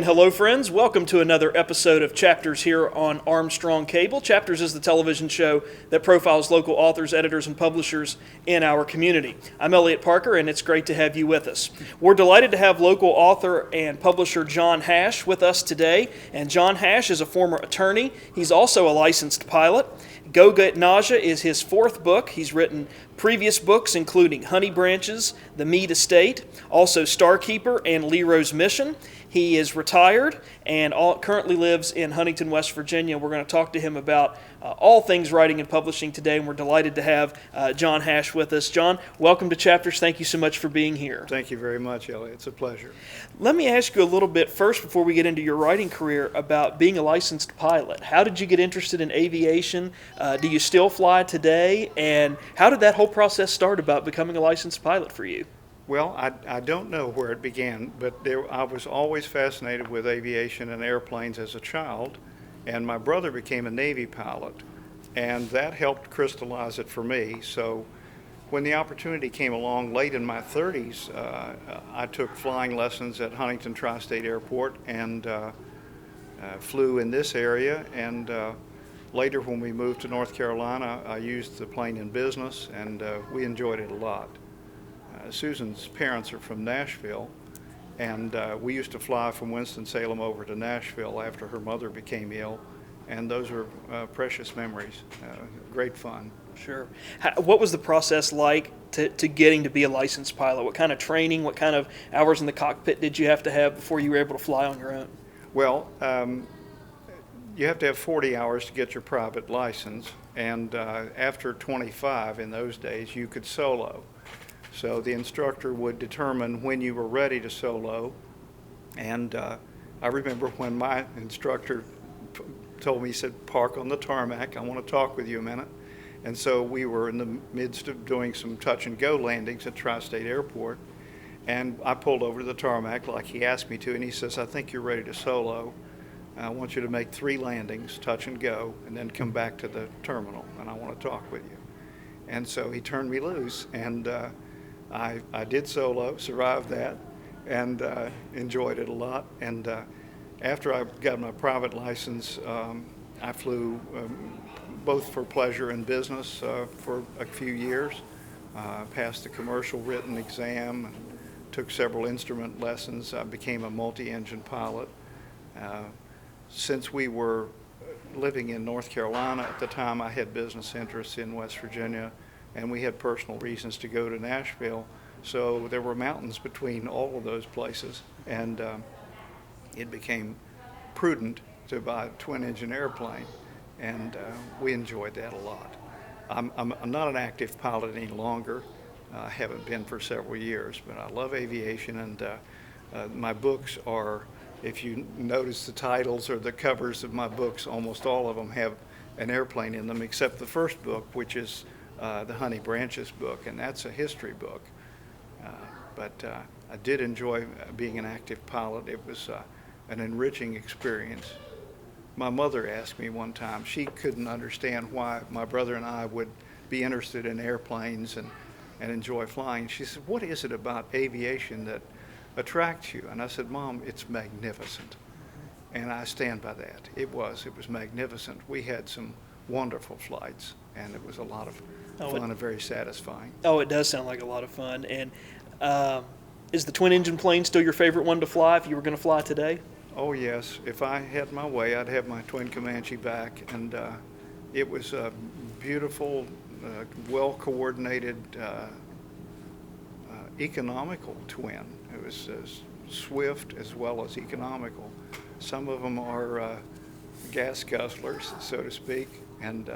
And hello, friends. Welcome to another episode of Chapters here on Armstrong Cable. Chapters is the television show that profiles local authors, editors, and publishers in our community. I'm Elliot Parker, and it's great to have you with us. We're delighted to have local author and publisher John Hash with us today. And John Hash is a former attorney. He's also a licensed pilot. Go Get Nausea is his fourth book. He's written previous books including Honey Branches, The Mead Estate, also Starkeeper and Lero's Mission. He is retired and currently lives in Huntington, West Virginia. We're going to talk to him about all things writing and publishing today, and we're delighted to have John Hash with us. John, welcome to Chapters. Thank you so much for being here. Thank you very much, Elliot. It's a pleasure. Let me ask you a little bit first, before we get into your writing career, about being a licensed pilot. How did you get interested in aviation? Do you still fly today? And how did that whole process start about becoming a licensed pilot for you? Well, I don't know where it began, but I was always fascinated with aviation and airplanes as a child, and my brother became a Navy pilot, and that helped crystallize it for me. So when the opportunity came along late in my 30s, I took flying lessons at Huntington Tri-State Airport and flew in this area, and later when we moved to North Carolina, I used the plane in business, and we enjoyed it a lot. Susan's parents are from Nashville, and we used to fly from Winston-Salem over to Nashville after her mother became ill, and those are precious memories. Great fun. Sure. What was the process like to getting to be a licensed pilot? What kind of training, what kind of hours in the cockpit did you have to have before you were able to fly on your own? Well, you have to have 40 hours to get your private license, and after 25 in those days, you could solo. So the instructor would determine when you were ready to solo, and I remember when my instructor told me, he said, "Park on the tarmac, I want to talk with you a minute." And so we were in the midst of doing some touch and go landings at Tri-State Airport, and I pulled over to the tarmac like he asked me to, and he says, "I think you're ready to solo. I want you to make 3 landings, touch and go, and then come back to the terminal, and I want to talk with you." And so he turned me loose, and I did solo, survived that, and enjoyed it a lot. And after I got my private license, I flew both for pleasure and business for a few years. Passed the commercial written exam, and took several instrument lessons. I became a multi-engine pilot. Since we were living in North Carolina at the time, I had business interests in West Virginia, and we had personal reasons to go to Nashville. So there were mountains between all of those places, and it became prudent to buy a twin-engine airplane, and we enjoyed that a lot. I'm not an active pilot any longer. I haven't been for several years, but I love aviation, and my books are, if you notice the titles or the covers of my books, almost all of them have an airplane in them, except the first book, which is the Honey Branches book, and that's a history book. But I did enjoy being an active pilot. It was an enriching experience. My mother asked me one time, she couldn't understand why my brother and I would be interested in airplanes and enjoy flying. She said, "What is it about aviation that attracts you?" And I said, "Mom, it's magnificent." And I stand by that. It was magnificent. We had some wonderful flights, and it was a lot of fun and very satisfying. Oh, it does sound like a lot of fun. And is the twin-engine plane still your favorite one to fly if you were going to fly today? Oh, yes. If I had my way, I'd have my twin Comanche back, and it was a beautiful, well-coordinated, economical twin. It was swift as well as economical. Some of them are gas guzzlers, so to speak, and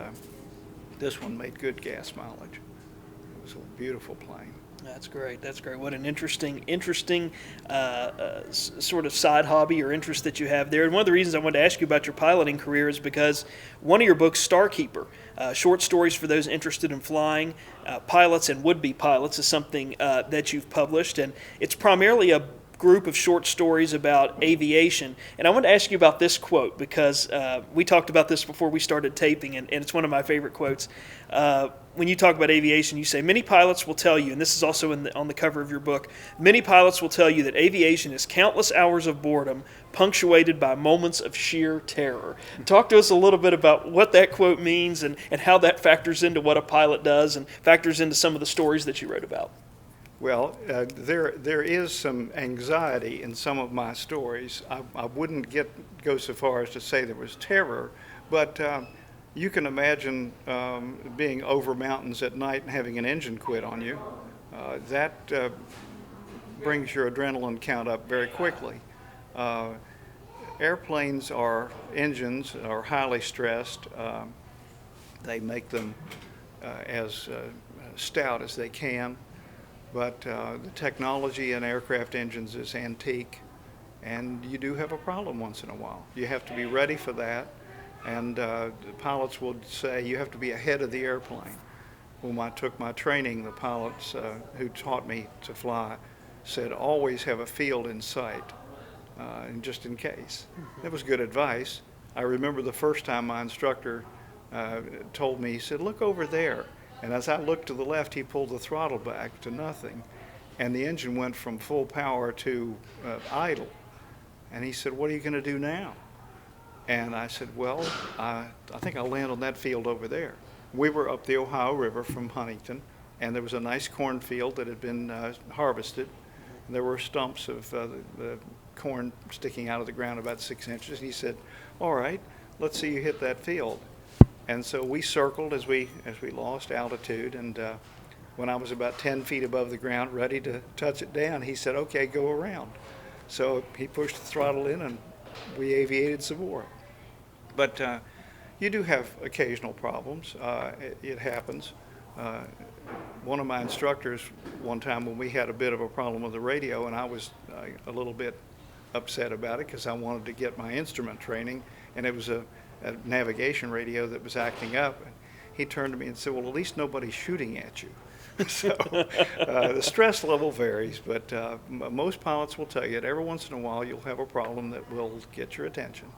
this one made good gas mileage. It was a beautiful plane. That's great. That's great. What an interesting sort of side hobby or interest that you have there. And one of the reasons I wanted to ask you about your piloting career is because one of your books, Starkeeper, short stories for those interested in flying, pilots and would-be pilots, is something that you've published. And it's primarily a group of short stories about aviation. And I want to ask you about this quote because we talked about this before we started taping, and it's one of my favorite quotes. when you talk about aviation, you say many pilots will tell you, and this is also on the cover of your book, many pilots will tell you that aviation is countless hours of boredom punctuated by moments of sheer terror. Talk to us a little bit about what that quote means and how that factors into what a pilot does and factors into some of the stories that you wrote about. Well, there is some anxiety in some of my stories. I wouldn't go so far as to say there was terror, but you can imagine being over mountains at night and having an engine quit on you. That brings your adrenaline count up very quickly. Airplanes engines are highly stressed. They make them as stout as they can. But the technology in aircraft engines is antique, and you do have a problem once in a while. You have to be ready for that, and the pilots would say you have to be ahead of the airplane. When I took my training, the pilots who taught me to fly said always have a field in sight, and just in case. That was good advice. I remember the first time my instructor told me, he said, "Look over there." And as I looked to the left, he pulled the throttle back to nothing, and the engine went from full power to idle. And he said, "What are you going to do now?" And I said, "Well, I think I'll land on that field over there." We were up the Ohio River from Huntington, and there was a nice cornfield that had been harvested. And there were stumps of the corn sticking out of the ground about 6 inches. And he said, "All right, let's see you hit that field." And so we circled as we lost altitude, and when I was about 10 feet above the ground, ready to touch it down, he said, "Okay, go around." So he pushed the throttle in, and we aviated some more. But you do have occasional problems. It happens. One of my instructors, one time when we had a bit of a problem with the radio, and I was a little bit upset about it because I wanted to get my instrument training, and it was a navigation radio that was acting up. And he turned to me and said, "Well, at least nobody's shooting at you." So the stress level varies, but most pilots will tell you that every once in a while you'll have a problem that will get your attention.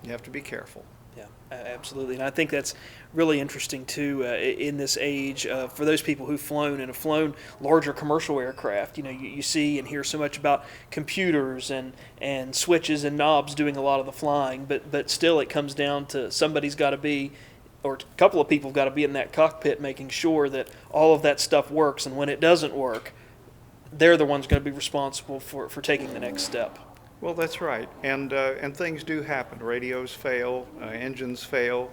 You have to be careful. Yeah, absolutely. And I think that's really interesting, too, in this age for those people who've flown and have flown larger commercial aircraft. You know, you see and hear so much about computers and switches and knobs doing a lot of the flying, but still it comes down to somebody's got to be, or a couple of people have got to be in that cockpit making sure that all of that stuff works, and when it doesn't work, they're the ones going to be responsible for taking the next step. Well, that's right, and things do happen. Radios fail, engines fail.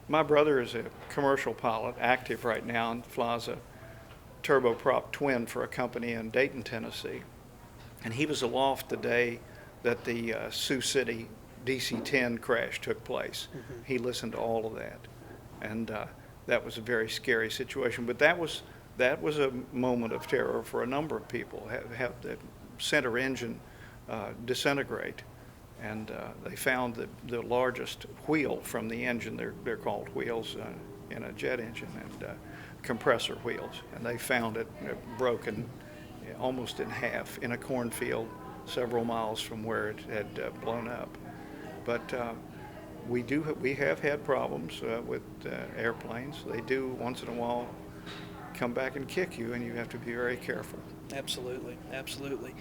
My brother is a commercial pilot, active right now, and flies a turboprop twin for a company in Dayton, Tennessee. And he was aloft the day that the Sioux City DC-10 crash took place. Mm-hmm. He listened to all of that, and that was a very scary situation. But that was a moment of terror for a number of people. Have the center engine disintegrate, and they found the largest wheel from the engine. They're called wheels in a jet engine, and compressor wheels, and they found it broken almost in half in a cornfield several miles from where it had blown up. But we have had problems with airplanes. They do once in a while come back and kick you, and you have to be very careful. Absolutely, absolutely.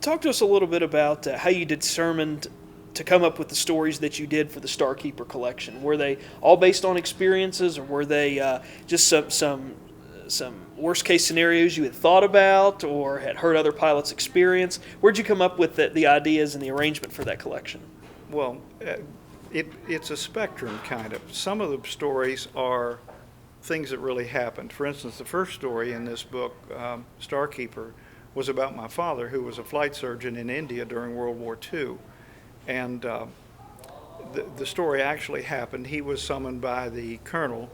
Talk to us a little bit about how you determined to come up with the stories that you did for the Starkeeper collection. Were they all based on experiences, or were they just some worst case scenarios you had thought about or had heard other pilots experience? Where'd you come up with the ideas and the arrangement for that collection? Well, it's a spectrum, kind of. Some of the stories are things that really happened. For instance, the first story in this book, Starkeeper, was about my father, who was a flight surgeon in India during World War II. And the story actually happened. He was summoned by the colonel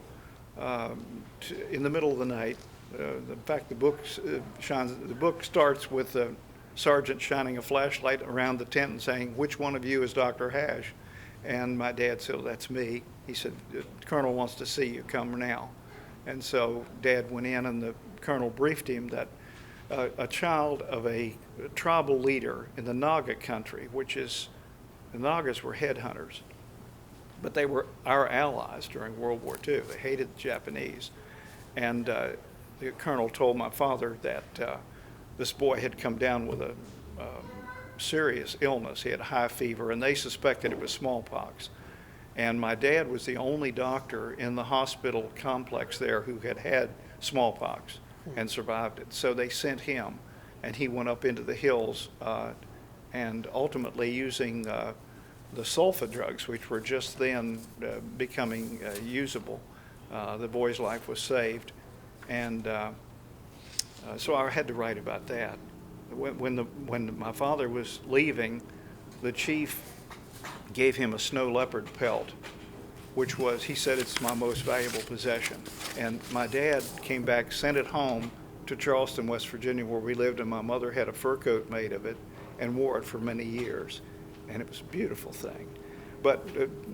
in the middle of the night. In fact, the book starts with the sergeant shining a flashlight around the tent and saying, "Which one of you is Dr. Hash?" And my dad said, "Well, that's me." He said, "The colonel wants to see you. Come now." And so Dad went in, and the colonel briefed him that a child of a tribal leader in the Naga country, the Nagas were headhunters, but they were our allies during World War II. They hated the Japanese. And the colonel told my father that this boy had come down with a serious illness. He had high fever, and they suspected it was smallpox. And my dad was the only doctor in the hospital complex there who had had smallpox and survived it. So they sent him, and he went up into the hills, and ultimately using the sulfa drugs, which were just then becoming usable, the boy's life was saved. And so I had to write about that. When my father was leaving, the chief gave him a snow leopard pelt, which was, he said, it's my most valuable possession. And my dad came back, sent it home to Charleston, West Virginia, where we lived, and my mother had a fur coat made of it and wore it for many years. And it was a beautiful thing. But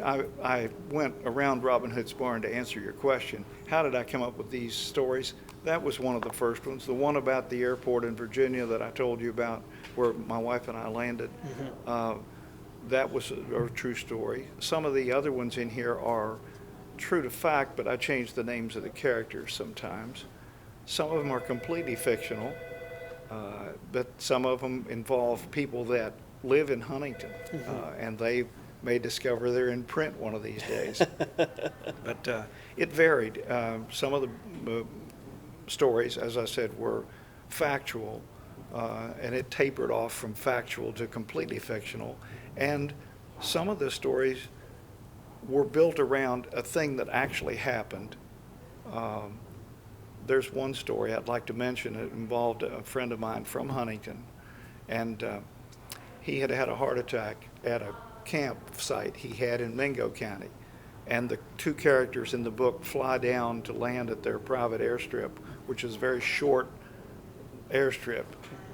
I went around Robin Hood's barn to answer your question. How did I come up with these stories? That was one of the first ones. The one about the airport in Virginia that I told you about, where my wife and I landed, that was a true story. Some of the other ones in here are true to fact, but I changed the names of the characters sometimes. Some of them are completely fictional, but some of them involve people that live in Huntington, and they may discover they're in print one of these days. But it varied. Some of the stories, as I said, were factual, and it tapered off from factual to completely fictional. And some of the stories were built around a thing that actually happened. There's one story I'd like to mention. It involved a friend of mine from Huntington, and he had had a heart attack at a campsite he had in Mingo County. And the two characters in the book fly down to land at their private airstrip, which is a very short airstrip,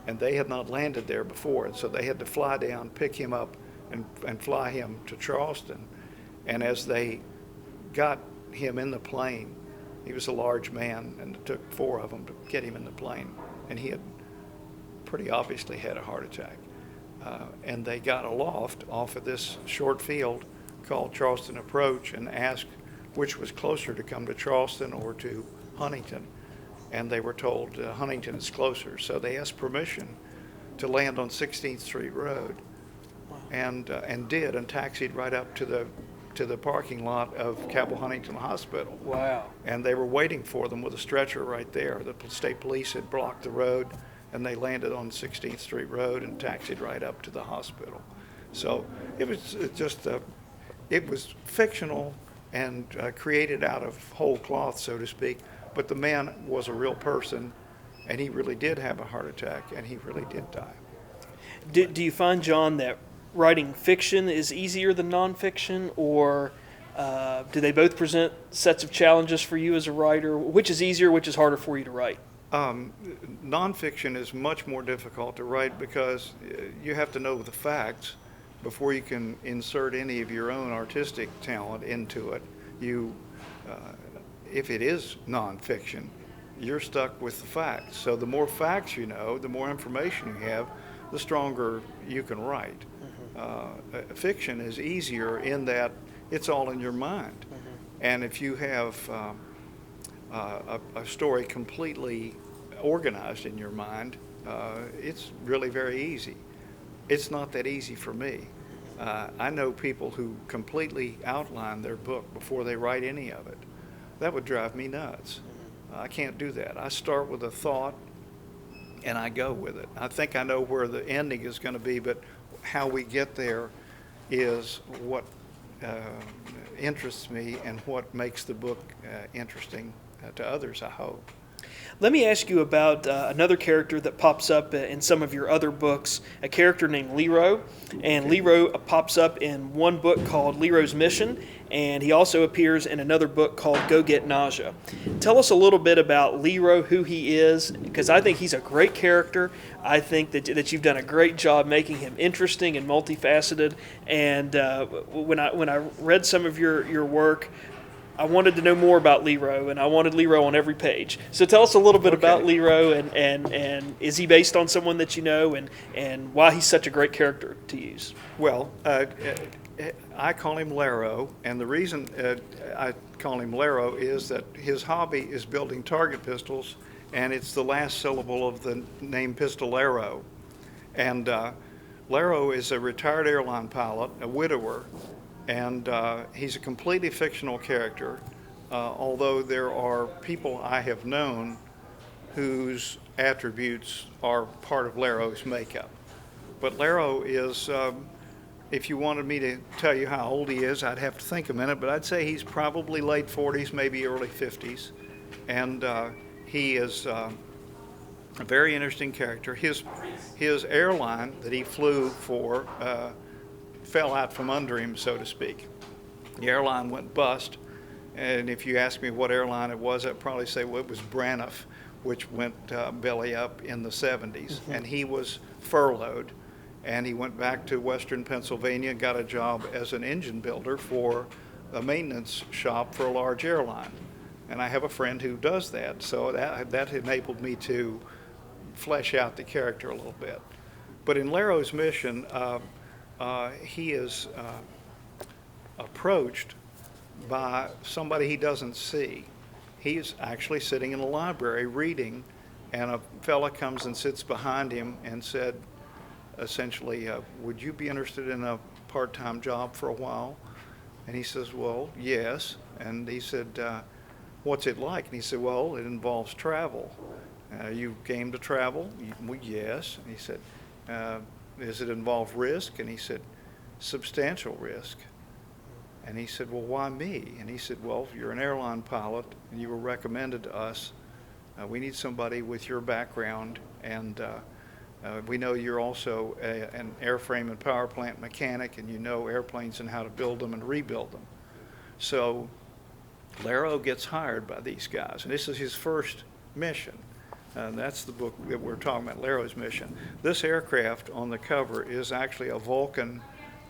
and they had not landed there before, and so they had to fly down, pick him up, and fly him to Charleston. And as they got him in the plane, he was a large man, and it took 4 of them to get him in the plane, and he had pretty obviously had a heart attack. And they got aloft off of this short field called Charleston Approach and asked which was closer to come to Charleston or to Huntington. And they were told Huntington is closer. So they asked permission to land on 16th Street Road. Wow. And did, and taxied right up to the parking lot of Cabell Huntington Hospital. Wow. And they were waiting for them with a stretcher right there. The state police had blocked the road, and they landed on 16th Street Road and taxied right up to the hospital. So it was just, it was fictional and created out of whole cloth, so to speak, but the man was a real person, and he really did have a heart attack, and he really did die. Do you find, John, that writing fiction is easier than nonfiction, or do they both present sets of challenges for you as a writer? Which is easier, which is harder for you to write? Nonfiction is much more difficult to write because you have to know the facts before you can insert any of your own artistic talent into it. If it is nonfiction, you're stuck with the facts. So the more facts you know, the more information you have, the stronger you can write. Fiction is easier in that it's all in your mind. And if you have a story completely organized in your mind, it's really very easy. It's not that easy for me. I know people who completely outline their book before they write any of it. That would drive me nuts. I can't do that. I start with a thought and I go with it. I think I know where the ending is going to be, but how we get there is what interests me and what makes the book interesting to others, I hope. Let me ask you about another character that pops up in some of your other books, a character named Lero. And Lero pops up in one book called Lero's Mission, and he also appears in another book called Go Get Nausea. Tell us a little bit about Lero, who he is, because I think he's a great character. I think that you've done a great job making him interesting and multifaceted. And when I read some of your work, I wanted to know more about Lero, and I wanted Lero on every page. So tell us a little bit about Lero, and is he based on someone that you know, and why he's such a great character to use? Well, I call him Lero, and the reason I call him Lero is that his hobby is building target pistols, and it's the last syllable of the name Pistolero. And Lero is a retired airline pilot, a widower, and he's a completely fictional character, although there are people I have known whose attributes are part of Lero's makeup. But Lero is, if you wanted me to tell you how old he is, I'd have to think a minute, but I'd say he's probably late 40s, maybe early 50s. And he is a very interesting character. His airline that he flew for fell out from under him, so to speak. The airline went bust, and if you ask me what airline it was, I'd probably say, well, it was Braniff, which went belly up in the 70s. And he was furloughed, and he went back to Western Pennsylvania and got a job as an engine builder for a maintenance shop for a large airline. And I have a friend who does that, so that enabled me to flesh out the character a little bit. But in Lero's mission, he is approached by somebody he doesn't see. He's actually sitting in a library reading, and a fella comes and sits behind him and said, essentially, would you be interested in a part-time job for a while? And he says, well, yes. And he said, what's it like? And he said, well, it involves travel. You game to travel? Well, yes. And he said, does it involve risk? And he said, substantial risk. And he said, well, why me? And he said, well, you're an airline pilot, and you were recommended to us. We need somebody with your background, and we know you're also an airframe and power plant mechanic, and you know airplanes and how to build them and rebuild them. So Lero gets hired by these guys, and this is his first mission. That's the book that we're talking about, Lero's mission. This aircraft on the cover is actually a Vulcan,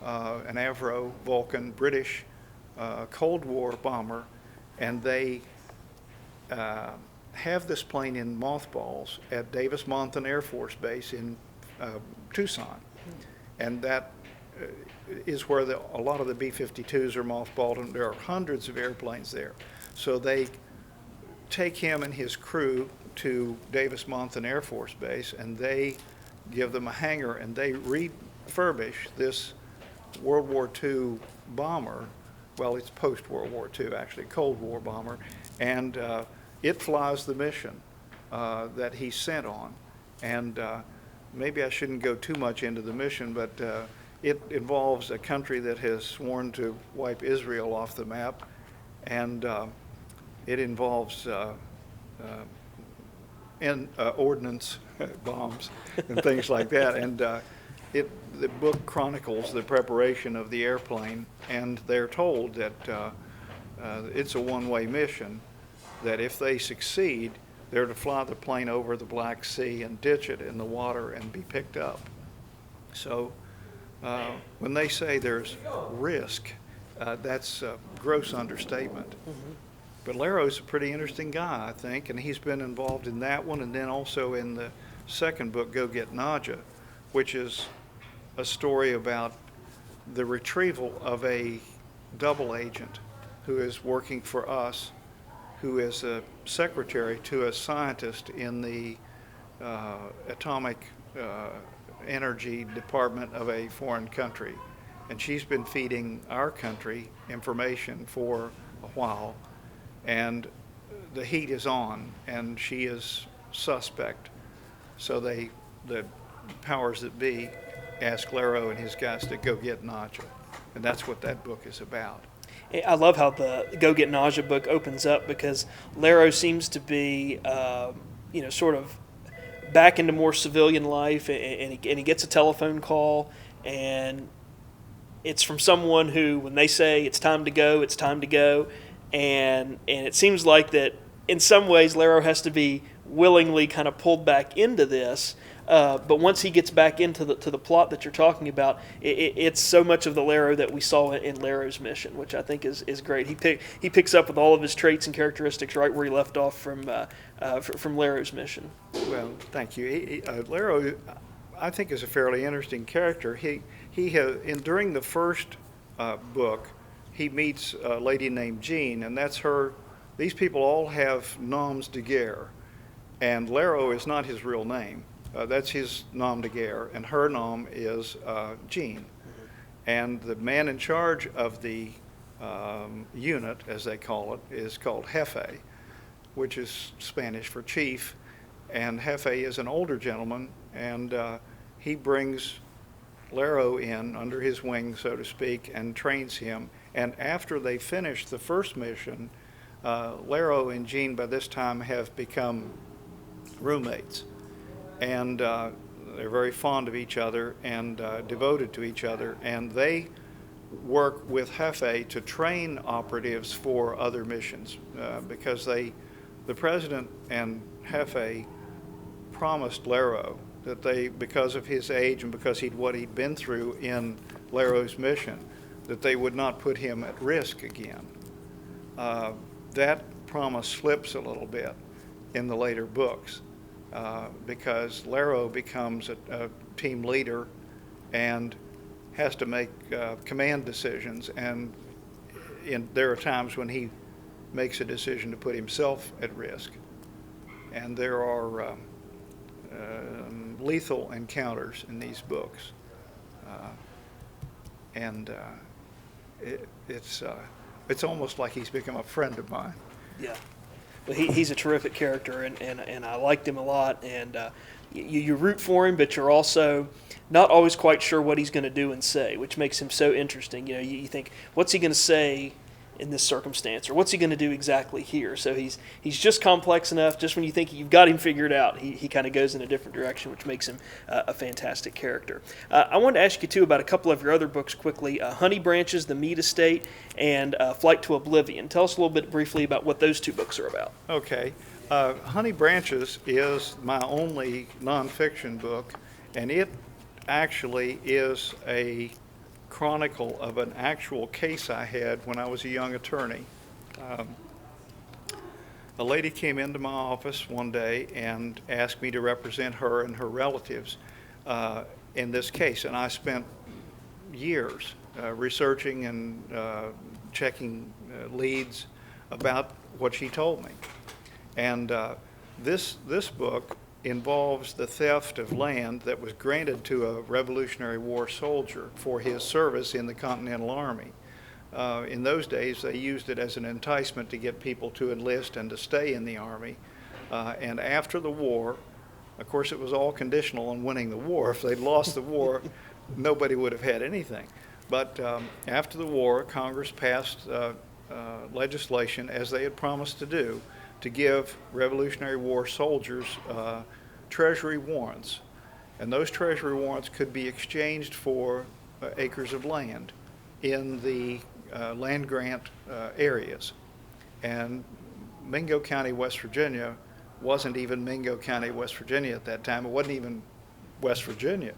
an Avro Vulcan British Cold War bomber, and they have this plane in mothballs at Davis-Monthan Air Force Base in Tucson. And that is where a lot of the B-52s are mothballed, and there are hundreds of airplanes there. So they take him and his crew to Davis-Monthan Air Force Base, and they give them a hangar, and they refurbish this World War II bomber. Well, it's post-World War II, actually, Cold War bomber, and it flies the mission that he's sent on. And maybe I shouldn't go too much into the mission, but it involves a country that has sworn to wipe Israel off the map, and it involves ordnance bombs and things like that. And the book chronicles the preparation of the airplane, and they're told that it's a one-way mission, that if they succeed, they're to fly the plane over the Black Sea and ditch it in the water and be picked up. So when they say there's risk, that's a gross understatement. Mm-hmm. But Lero's a pretty interesting guy, I think, and he's been involved in that one, and then also in the second book, Go Get Nadja, which is a story about the retrieval of a double agent who is working for us, who is a secretary to a scientist in the atomic energy department of a foreign country. And she's been feeding our country information for a while, and the heat is on, and she is suspect. So the powers that be ask Lero and his guys to go get Nadja, and that's what that book is about. I love how the Go Get Nadja book opens up, because Lero seems to be, sort of back into more civilian life, and he gets a telephone call, and it's from someone who, when they say it's time to go, it's time to go, and it seems like that in some ways Lero has to be willingly kind of pulled back into this. But once he gets back into the plot that you're talking about, it's so much of the Lero that we saw in Lero's mission, which I think is great. He picks up with all of his traits and characteristics right where he left off from Lero's mission. Well, thank you. Lero, I think, is a fairly interesting character. During the first book, he meets a lady named Jean, and that's her. These people all have noms de guerre, and Lero is not his real name. That's his nom de guerre, and her nom is Jean. And the man in charge of the unit, as they call it, is called Jefe, which is Spanish for chief. And Jefe is an older gentleman, and he brings Lero in under his wing, so to speak, and trains him. And after they finish the first mission, Lero and Jean by this time have become roommates. And they're very fond of each other and devoted to each other. And they work with Jefe to train operatives for other missions because the president and Jefe promised Lero that because of his age and because what he'd been through in Lero's mission, that they would not put him at risk again. That promise slips a little bit in the later books because Lero becomes a team leader and has to make command decisions, and there are times when he makes a decision to put himself at risk. And there are lethal encounters in these books. It's almost like he's become a friend of mine. Yeah. Well, he's a terrific character, and I liked him a lot. And you root for him, but you're also not always quite sure what he's going to do and say, which makes him so interesting. You think, what's he going to say in this circumstance, or what's he going to do exactly here? So he's just complex enough. Just when you think you've got him figured out, he kind of goes in a different direction, which makes him a fantastic character. I wanted to ask you too about a couple of your other books quickly: Honey Branches, The Mead Estate, and Flight to Oblivion. Tell us a little bit briefly about what those two books are about. Okay, Honey Branches is my only nonfiction book, and it actually is a chronicle of an actual case I had when I was a young attorney. A lady came into my office one day and asked me to represent her and her relatives in this case, and I spent years researching and checking leads about what she told me. And this book involves the theft of land that was granted to a Revolutionary War soldier for his service in the Continental Army. In those days, they used it as an enticement to get people to enlist and to stay in the Army. And after the war, of course, it was all conditional on winning the war. If they'd lost the war, nobody would have had anything. But after the war, Congress passed legislation, as they had promised to do, to give Revolutionary War soldiers treasury warrants. And those treasury warrants could be exchanged for acres of land in the land grant areas. And Mingo County, West Virginia, wasn't even Mingo County, West Virginia at that time. It wasn't even West Virginia.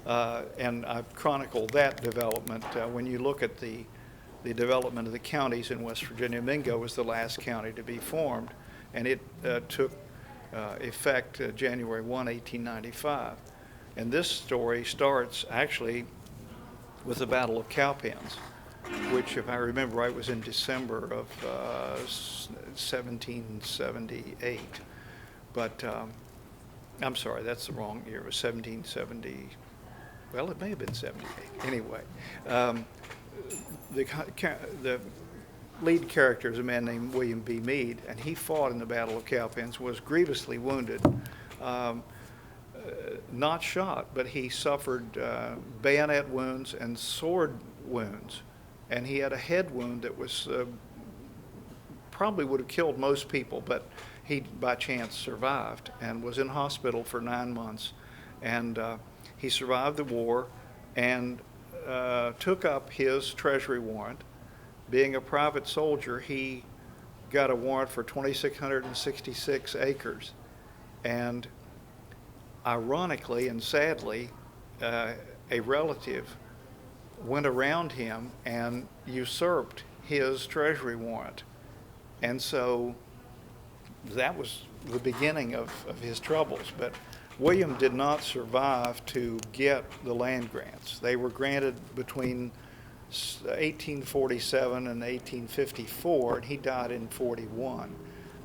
And I've chronicled that development. When you look at the development of the counties in West Virginia, Mingo was the last county to be formed, and it took effect January 1, 1895. And this story starts actually with the Battle of Cowpens, which, if I remember right, was in December of 1778. But I'm sorry, that's the wrong year. It was 1770. Well, it may have been 78. Anyway, the lead character is a man named William B. Meade, and he fought in the Battle of Cowpens, was grievously wounded, not shot, but he suffered bayonet wounds and sword wounds, and he had a head wound that was probably would have killed most people, but he by chance survived and was in hospital for 9 months, and he survived the war and took up his treasury warrant. Being a private soldier, he got a warrant for 2,666 acres. And ironically and sadly, a relative went around him and usurped his treasury warrant. And so that was the beginning of his troubles. But William did not survive to get the land grants. They were granted between 1847 and 1854, and he died in 41.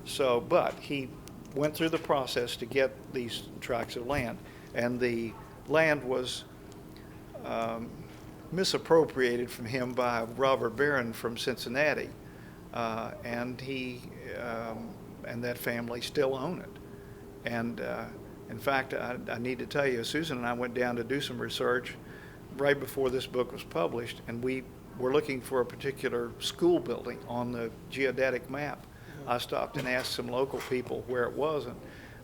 So, but he went through the process to get these tracts of land, and the land was misappropriated from him by a robber baron from Cincinnati, and he and that family still own it. And in fact, I need to tell you, Susan and I went down to do some research right before this book was published, and we were looking for a particular school building on the geodetic map. I stopped and asked some local people where it was, and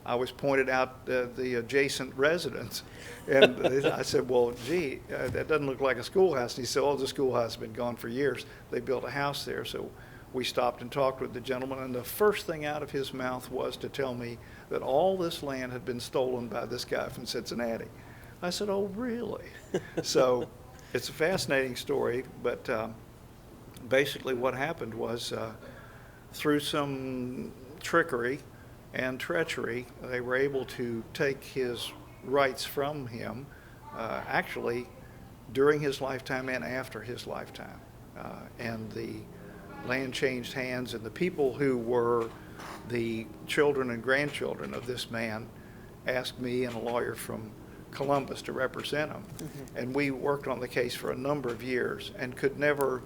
I was pointed out the adjacent residence. And I said, well, gee, that doesn't look like a schoolhouse. And he said, oh, the schoolhouse has been gone for years. They built a house there. So we stopped and talked with the gentleman, and the first thing out of his mouth was to tell me that all this land had been stolen by this guy from Cincinnati. I said, oh, really? So it's a fascinating story, but basically what happened was through some trickery and treachery, they were able to take his rights from him, actually during his lifetime and after his lifetime. And the land changed hands, and the people who were the children and grandchildren of this man asked me and a lawyer from Columbus to represent him. Mm-hmm. And we worked on the case for a number of years and could never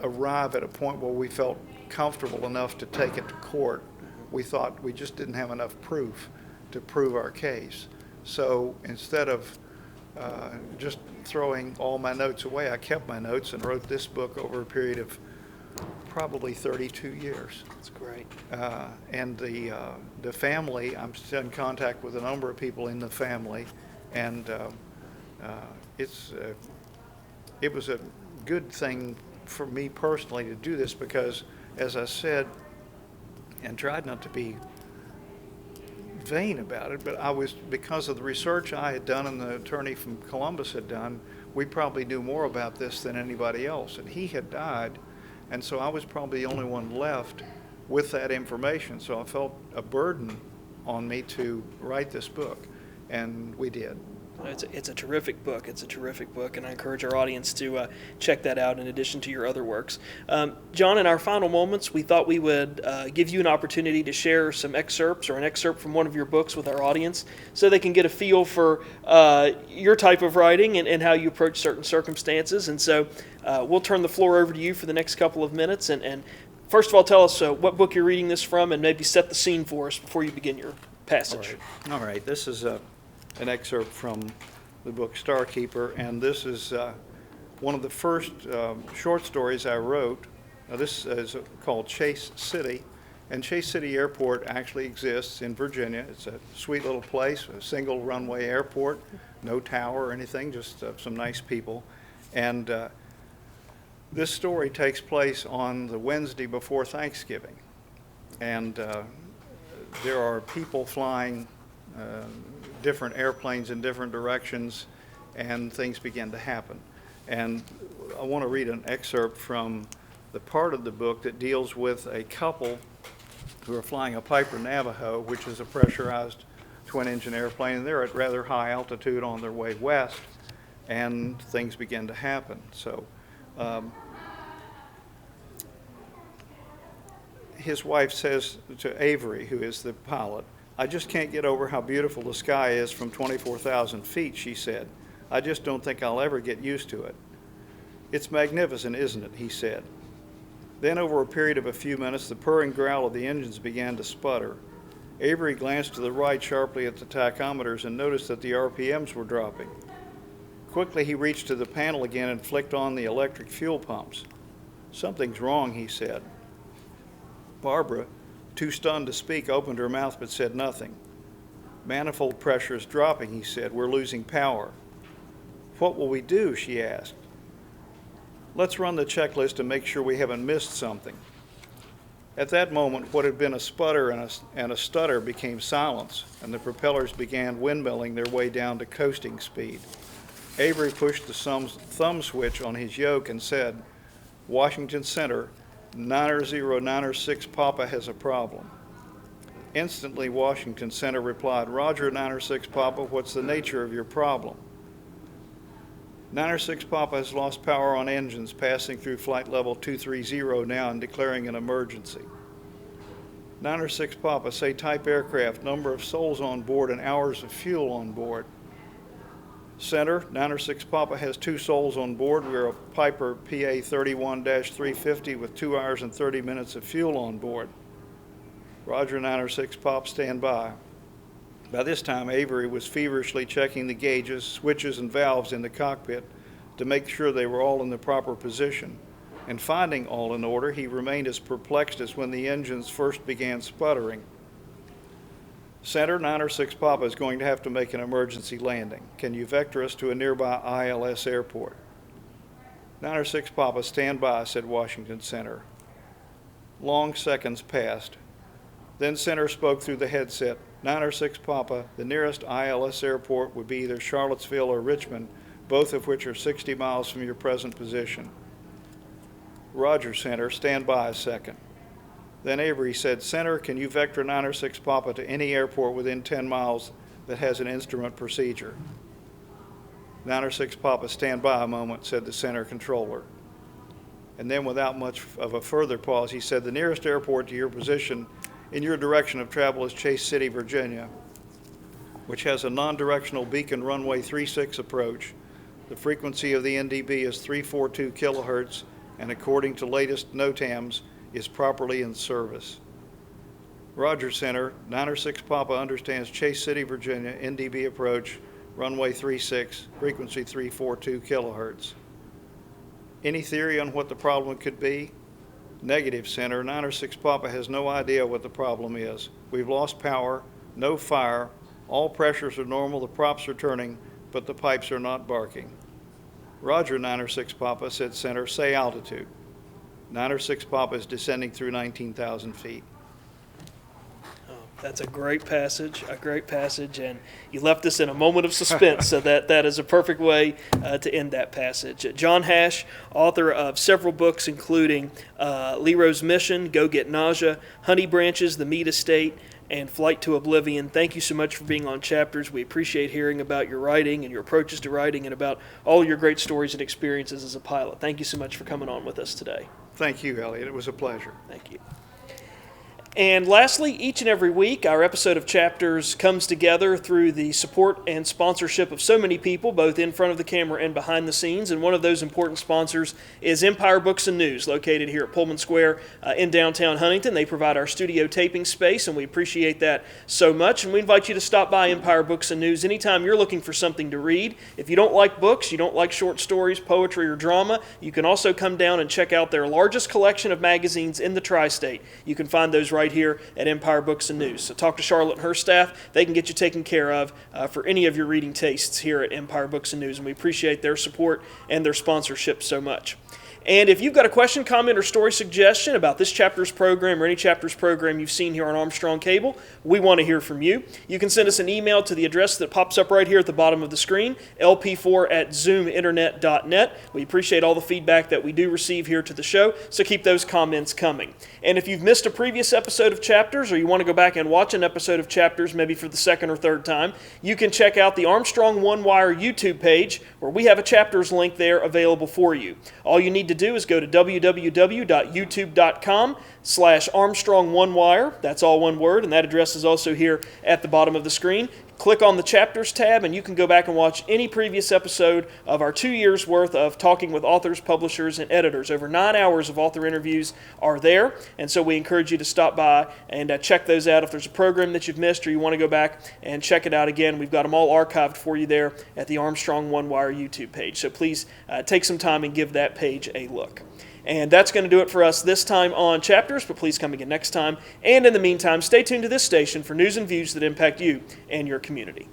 arrive at a point where we felt comfortable enough to take it to court. We thought we just didn't have enough proof to prove our case. So instead of just throwing all my notes away, I kept my notes and wrote this book over a period of probably 32 years. That's great. And the family, I'm still in contact with a number of people in the family, and it was a good thing for me personally to do this because, as I said, and tried not to be vain about it, but because of the research I had done and the attorney from Columbus had done, we probably knew more about this than anybody else. And he had died, and so I was probably the only one left with that information. So I felt a burden on me to write this book, and we did. It's a terrific book. It's a terrific book, and I encourage our audience to check that out in addition to your other works. John, in our final moments, we thought we would give you an opportunity to share some excerpts or an excerpt from one of your books with our audience so they can get a feel for your type of writing and how you approach certain circumstances. And so we'll turn the floor over to you for the next couple of minutes. And first of all, tell us what book you're reading this from and maybe set the scene for us before you begin your passage. All right. This is an excerpt from the book Starkeeper, and this is one of the first short stories I wrote. Now, this is called Chase City, and Chase City Airport actually exists in Virginia. It's a sweet little place, a single runway airport, no tower or anything, just some nice people. And this story takes place on the Wednesday before Thanksgiving, and there are people flying different airplanes in different directions, and things begin to happen. And I want to read an excerpt from the part of the book that deals with a couple who are flying a Piper Navajo, which is a pressurized twin-engine airplane, and they're at rather high altitude on their way west, and things begin to happen. So his wife says to Avery, who is the pilot, "I just can't get over how beautiful the sky is from 24,000 feet, she said. I just don't think I'll ever get used to it." "It's magnificent, isn't it?" he said. Then over a period of a few minutes, the purring growl of the engines began to sputter. Avery glanced to the right sharply at the tachometers and noticed that the RPMs were dropping. Quickly, he reached to the panel again and flicked on the electric fuel pumps. "Something's wrong," he said. Barbara, too stunned to speak, opened her mouth but said nothing. "Manifold pressure is dropping," he said. "We're losing power." "What will we do?" she asked. "Let's run the checklist and make sure we haven't missed something." At that moment, what had been a sputter and a stutter became silence, and the propellers began windmilling their way down to coasting speed. Avery pushed the thumb switch on his yoke and said, "Washington Center, 90906 Papa has a problem." Instantly, Washington Center replied, "Roger, 906 Papa, what's the nature of your problem?" 906 Papa has lost power on engines passing through flight level 230 now and declaring an emergency. 906 Papa, say type aircraft, number of souls on board, and hours of fuel on board. Center, 906 Papa has 2 souls on board. We are a Piper PA 31-350 with 2 hours and 30 minutes of fuel on board. Roger, 906 Pop, stand by. By this time, Avery was feverishly checking the gauges, switches, and valves in the cockpit to make sure they were all in the proper position. And finding all in order, he remained as perplexed as when the engines first began sputtering. Center, 906 Papa is going to have to make an emergency landing. Can you vector us to a nearby ILS airport? 906 Papa, stand by, said Washington Center. Long seconds passed. Then Center spoke through the headset. 906 Papa, the nearest ILS airport would be either Charlottesville or Richmond, both of which are 60 miles from your present position. Roger, Center, stand by a second. Then Avery said, Center, can you vector 906 Papa to any airport within 10 miles that has an instrument procedure? 906 Papa, stand by a moment, said the center controller. And then without much of a further pause, he said, the nearest airport to your position in your direction of travel is Chase City, Virginia, which has a non-directional beacon runway 36 approach. The frequency of the NDB is 342 kilohertz, and according to latest NOTAMs, is properly in service. Roger, Center, 906 Papa understands Chase City, Virginia, NDB approach, runway 36, frequency 342 kilohertz. Any theory on what the problem could be? Negative, Center. 906 Papa has no idea what the problem is. We've lost power, no fire, all pressures are normal, the props are turning, but the pipes are not barking. Roger, 906 Papa, said Center, say altitude. 906 Papa is descending through 19,000 feet. That's a great passage, and you left us in a moment of suspense, so that is a perfect way to end that passage. John Hash, author of several books, including Lero's Mission, Go Get Nausea, Honey Branches, The Meat Estate, and Flight to Oblivion. Thank you so much for being on Chapters. We appreciate hearing about your writing and your approaches to writing and about all your great stories and experiences as a pilot. Thank you so much for coming on with us today. Thank you, Elliot. It was a pleasure. Thank you. And lastly, each and every week, our episode of Chapters comes together through the support and sponsorship of so many people, both in front of the camera and behind the scenes. And one of those important sponsors is Empire Books and News, located here at Pullman Square in downtown Huntington. They provide our studio taping space, and we appreciate that so much. And we invite you to stop by Empire Books and News anytime you're looking for something to read. If you don't like books, you don't like short stories, poetry, or drama, you can also come down and check out their largest collection of magazines in the tri-state. You can find those right here at Empire Books and News. So talk to Charlotte and her staff. They can get you taken care of for any of your reading tastes here at Empire Books and News, and we appreciate their support and their sponsorship so much. And if you've got a question, comment, or story suggestion about this chapter's program or any chapter's program you've seen here on Armstrong Cable, we want to hear from you. You can send us an email to the address that pops up right here at the bottom of the screen, lp4@zoominternet.net. We appreciate all the feedback that we do receive here to the show, so keep those comments coming. And if you've missed a previous episode of Chapters, or you want to go back and watch an episode of Chapters maybe for the second or third time, you can check out the Armstrong One Wire YouTube page, where we have a Chapters link there available for you. All you need to do is go to www.youtube.com/ArmstrongOneWire. That's all one word, and that address is also here at the bottom of the screen. Click on the Chapters tab, and you can go back and watch any previous episode of our 2 years' worth of talking with authors, publishers, and editors. Over 9 hours of author interviews are there, and so we encourage you to stop by and check those out. If there's a program that you've missed or you want to go back and check it out again, we've got them all archived for you there at the Armstrong One Wire YouTube page. So please take some time and give that page a look. And that's going to do it for us this time on Chapters, but please come again next time. And in the meantime, stay tuned to this station for news and views that impact you and your community.